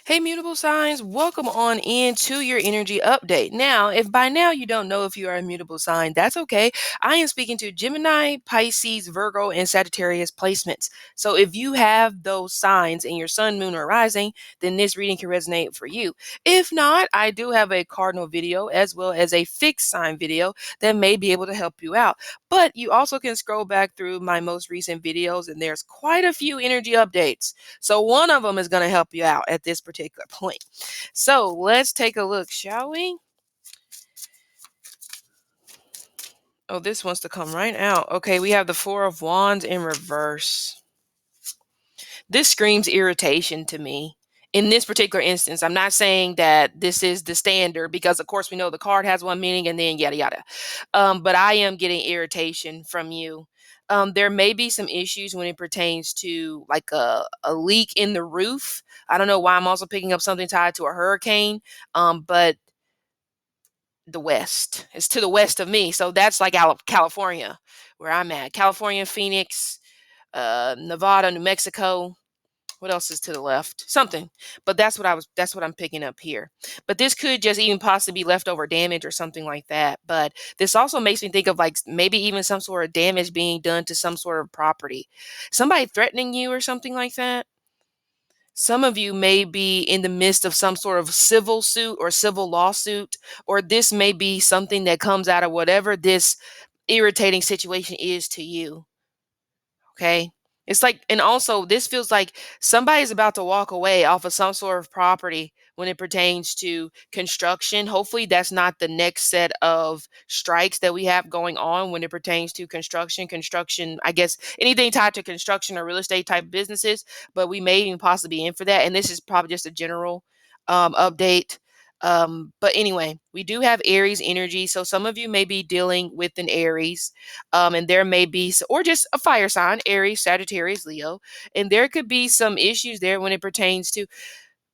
Hey, mutable signs, welcome on into your energy update. Now, if by now you don't know if you are a mutable sign, that's okay. I am speaking to Gemini, Pisces, Virgo, and Sagittarius placements. So if you have those signs in your sun, moon, or rising, then this reading can resonate for you. If not, I do have a cardinal video as well as a fixed sign video that may be able to help you out. But you also can scroll back through my most recent videos, and there's quite a few energy updates. So one of them is going to help you out at this particular point. So let's take a look, shall we? Oh, this wants to come right out. Okay, we have the Four of Wands in reverse. This screams irritation to me. In this particular instance, I'm not saying that this is the standard because, of course, we know the card has one meaning and then yada yada. But I am getting irritation from you. There may be some issues when it pertains to like a leak in the roof. I don't know why I'm also picking up something tied to a hurricane, but the west. It's to the west of me. So that's like California, where I'm at. California, Phoenix, Nevada, New Mexico. What else is to the left? Something. But that's what I'm picking up here. But this could just even possibly be leftover damage or something like that. But this also makes me think of like maybe even some sort of damage being done to some sort of property. Somebody threatening you or something like that. Some of you may be in the midst of some sort of civil suit or civil lawsuit, or this may be something that comes out of whatever this irritating situation is to you. Okay. It's like, and also this feels like somebody's about to walk away off of some sort of property when it pertains to construction. Hopefully, that's not the next set of strikes that we have going on when it pertains to construction, I guess anything tied to construction or real estate type businesses, but we may even possibly be in for that. And this is probably just a general update. But anyway, we do have Aries energy. So some of you may be dealing with an Aries, and there may be, or just a fire sign, Aries, Sagittarius, Leo, and there could be some issues there when it pertains to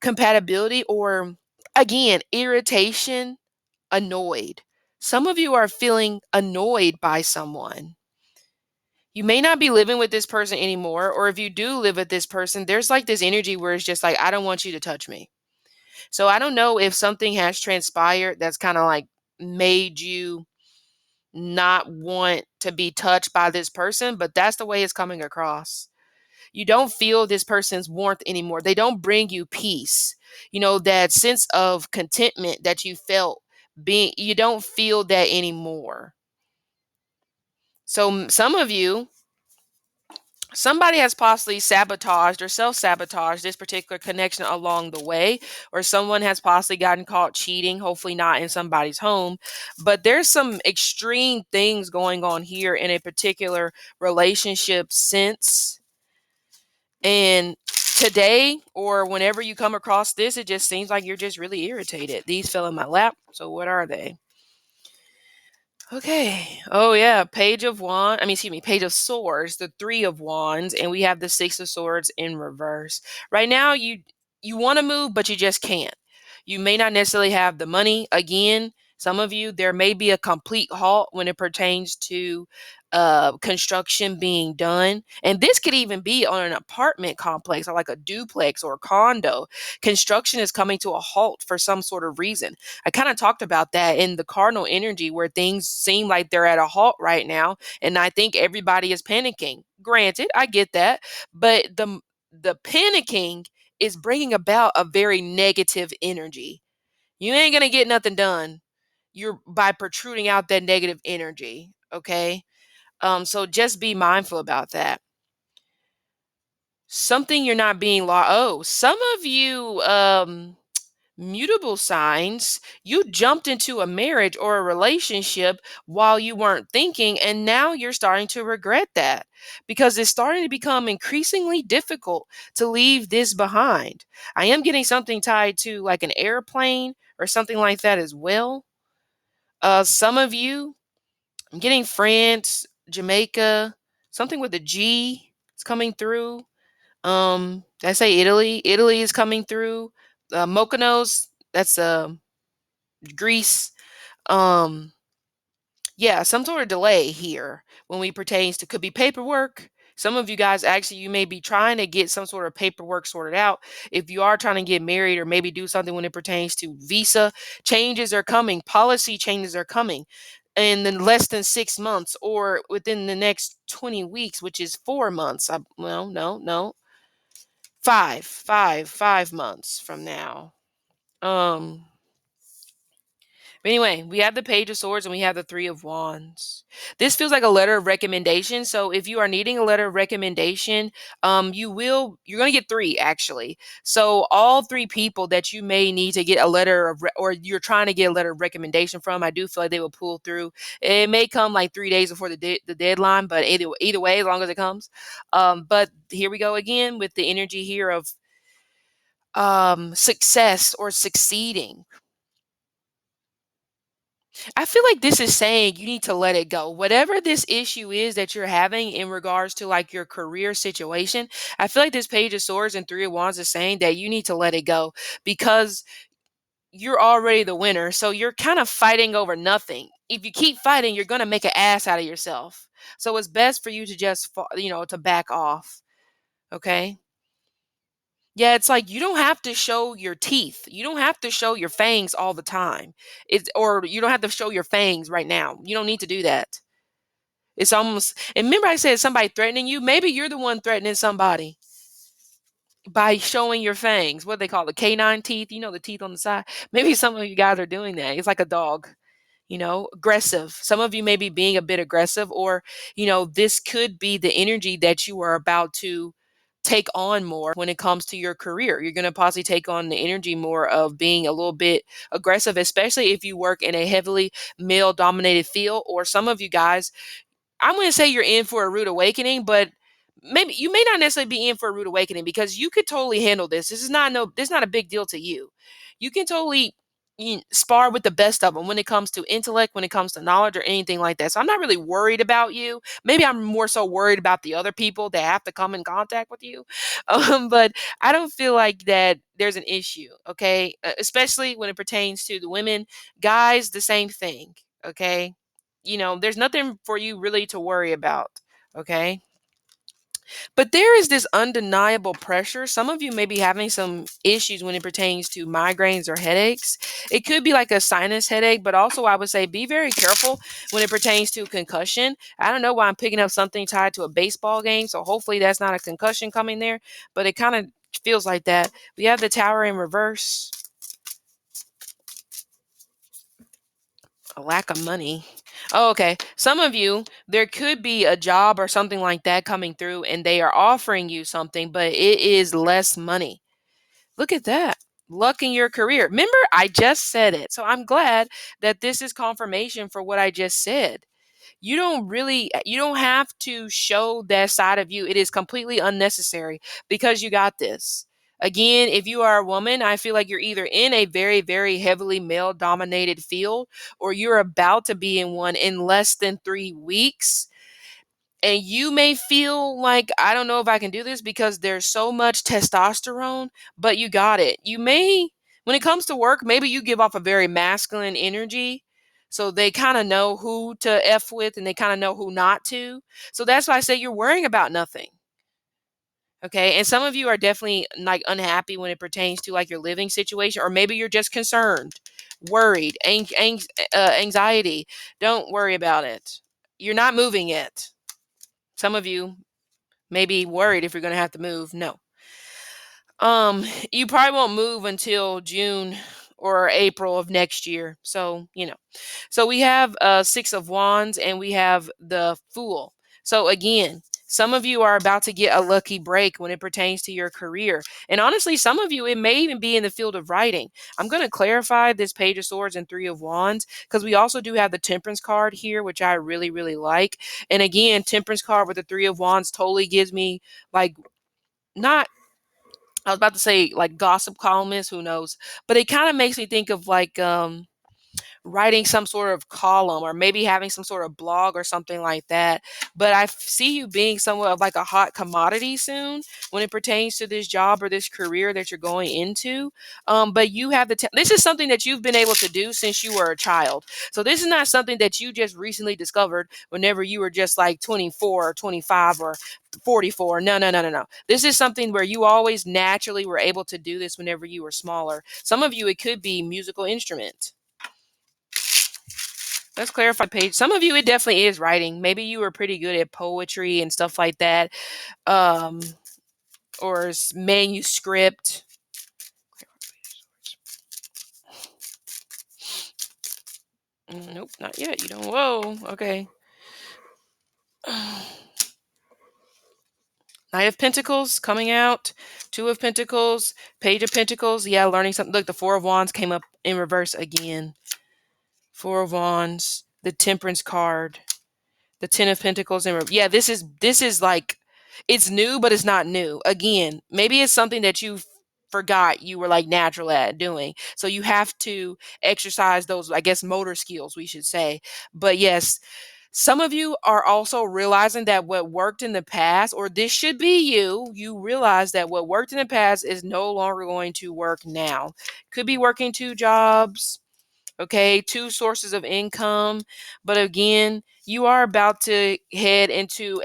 compatibility or, again, irritation, annoyed. Some of you are feeling annoyed by someone. You may not be living with this person anymore, or if you do live with this person, there's like this energy where it's just like, I don't want you to touch me. So I don't know if something has transpired that's kind of like made you not want to be touched by this person, but that's the way it's coming across. You don't feel this person's warmth anymore. They don't bring you peace. You know, that sense of contentment that you felt being, you don't feel that anymore. So some of you, somebody has possibly sabotaged or self-sabotaged this particular connection along the way, or someone has possibly gotten caught cheating, hopefully not in somebody's home, but there's some extreme things going on here in a particular relationship sense. And today or whenever you come across this, it just seems like you're just really irritated. These fell in my lap, so what are they? Okay. Oh yeah, Page of Swords, the Three of Wands, and we have the Six of Swords in reverse. Right now, you want to move, but you just can't. You may not necessarily have the money. Again, some of you, there may be a complete halt when it pertains to construction being done. And this could even be on an apartment complex or like a duplex or a condo. Construction is coming to a halt for some sort of reason. I kind of talked about that in the cardinal energy where things seem like they're at a halt right now. And I think everybody is panicking. Granted, I get that. But the panicking is bringing about a very negative energy. You ain't going to get nothing done. You're by protruding out that negative energy. Okay. So just be mindful about that. Something you're not being some of you mutable signs, you jumped into a marriage or a relationship while you weren't thinking, and now you're starting to regret that because it's starting to become increasingly difficult to leave this behind. I am getting something tied to like an airplane or something like that as well. Some of you, I'm getting France, Jamaica, something with a G is coming through. Did I say Italy? Italy is coming through. Mykonos, that's Greece. Um, yeah, some sort of delay here when we pertains to could be paperwork, Some of you guys, actually, you may be trying to get some sort of paperwork sorted out. If you are trying to get married or maybe do something when it pertains to visa, changes are coming, policy changes are coming in less than 6 months or within the next 20 weeks, which is 4 months. Well, no, 5 months from now. Um, But anyway, we have the Page of Swords and we have the Three of Wands. This feels like a letter of recommendation. So if you are needing a letter of recommendation, you're going to get three actually. So all three people that you may need to get a letter of, or you're trying to get a letter of recommendation from, I do feel like they will pull through. It may come like 3 days before the deadline, but either way, as long as it comes. But here we go again with the energy here of success or succeeding. I feel like this is saying you need to let it go. Whatever this issue is that you're having in regards to like your career situation, I feel like this Page of Swords and Three of Wands is saying that you need to let it go because you're already the winner. So you're kind of fighting over nothing. If you keep fighting, you're going to make an ass out of yourself. So it's best for you to just, to back off. Okay. Yeah, it's like you don't have to show your teeth. You don't have to show your fangs all the time. Or you don't have to show your fangs right now. You don't need to do that. It's almost, and remember I said somebody threatening you? Maybe you're the one threatening somebody by showing your fangs. What do they call it? Canine teeth, the teeth on the side. Maybe some of you guys are doing that. It's like a dog. Aggressive. Some of you may be being a bit aggressive, or, this could be the energy that you are about to take on more when it comes to your career. You're going to possibly take on the energy more of being a little bit aggressive, especially if you work in a heavily male dominated field, or some of you guys, I'm going to say you're in for a rude awakening, but maybe you may not necessarily be in for a rude awakening because you could totally handle this. This is not a big deal to you. You can totally spar with the best of them when it comes to intellect, when it comes to knowledge or anything like that. So I'm not really worried about you. Maybe I'm more so worried about the other people that have to come in contact with you. But I don't feel like that there's an issue. Okay. Especially when it pertains to the women, guys, the same thing. Okay. There's nothing for you really to worry about. Okay. But there is this undeniable pressure. Some of you may be having some issues when it pertains to migraines or headaches. It could be like a sinus headache, but also I would say be very careful when it pertains to concussion. I don't know why I'm picking up something tied to a baseball game, so hopefully that's not a concussion coming there, but it kind of feels like that. We have the Tower in reverse. A lack of money. Oh, okay. Some of you, there could be a job or something like that coming through, and they are offering you something, but it is less money. Look at that. Luck in your career. Remember, I just said it. So I'm glad that this is confirmation for what I just said. You don't have to show that side of you. It is completely unnecessary because you got this. Again, if you are a woman, I feel like you're either in a very, very heavily male dominated field or you're about to be in one in less than 3 weeks. And you may feel like, I don't know if I can do this because there's so much testosterone, but you got it. When it comes to work, maybe you give off a very masculine energy. So they kind of know who to F with and they kind of know who not to. So that's why I say you're worrying about nothing. Okay. And some of you are definitely like unhappy when it pertains to like your living situation, or maybe you're just concerned, worried, anxiety. Don't worry about it. You're not moving yet. Some of you may be worried if you're going to have to move. No. You probably won't move until June or April of next year. So, So we have Six of Wands and we have the Fool. So again, some of you are about to get a lucky break when it pertains to your career. And honestly, some of you, it may even be in the field of writing. I'm going to clarify this Page of Swords and Three of Wands because we also do have the Temperance card here, which I really, really like. And again, Temperance card with the Three of Wands totally gives me like, not, I was about to say like gossip columnist, who knows, but it kind of makes me think of like, writing some sort of column or maybe having some sort of blog or something like that. But I see you being somewhat of like a hot commodity soon when it pertains to this job or this career that you're going into. But you have this is something that you've been able to do since you were a child. So this is not something that you just recently discovered whenever you were just like 24 or 25 or 44. No, no, no, no, no. This is something where you always naturally were able to do this whenever you were smaller. Some of you, it could be musical instrument. Let's clarify the page. Some of you, it definitely is writing. Maybe you were pretty good at poetry and stuff like that, um, or manuscript. Nope, not yet. You don't. Whoa. Okay. Knight of Pentacles coming out. Two of Pentacles. Page of Pentacles. Yeah, learning something. Look, the Four of Wands came up in reverse again. Four of Wands. The Temperance card. The Ten of Pentacles in reverse. Yeah, this is like, it's new, but it's not new. Again, maybe it's something that you forgot you were like natural at doing. So you have to exercise those, I guess, motor skills, we should say. But yes, some of you are also realizing that what worked in the past, or this should be you realize that what worked in the past is no longer going to work now. Could be working two jobs, okay, two sources of income. But again, you are about to head into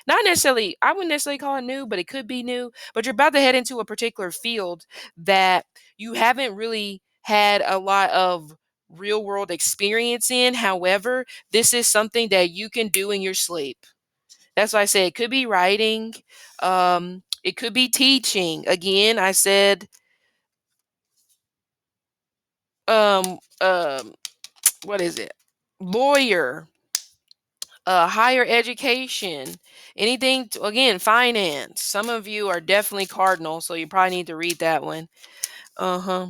not necessarily, I wouldn't necessarily call it new, but it could be new, but you're about to head into a particular field that you haven't really had a lot of real world experience in. However, this is something that you can do in your sleep. That's why I said it could be writing, it could be teaching. Again, I said um um what is it? Lawyer, higher education, anything again, finance. Some of you are definitely cardinal, so you probably need to read that one. Uh-huh.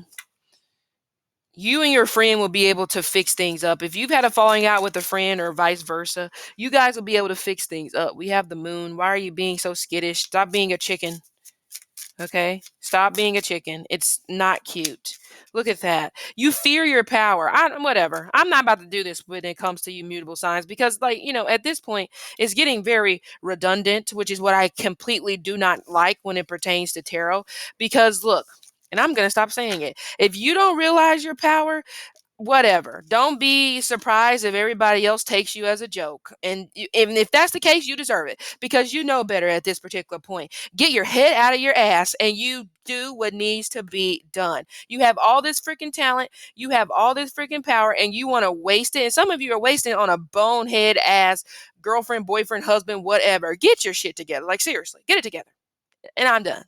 You and your friend will be able to fix things up. If you've had a falling out with a friend or vice versa, you guys will be able to fix things up. We have the moon. Why are you being so skittish? Stop being a chicken. Okay? Stop being a chicken. It's not cute. Look at that. You fear your power. Whatever. I'm not about to do this when it comes to you mutable signs because, like, at this point, it's getting very redundant, which is what I completely do not like when it pertains to tarot. Because, look, and I'm going to stop saying it. If you don't realize your power, whatever. Don't be surprised if everybody else takes you as a joke. And even if that's the case, you deserve it because you know better at this particular point. Get your head out of your ass and you do what needs to be done. You have all this freaking talent, you have all this freaking power, and you want to waste it. And some of you are wasting it on a bonehead ass girlfriend, boyfriend, husband, whatever. Get your shit together. Like, seriously, get it together. And I'm done.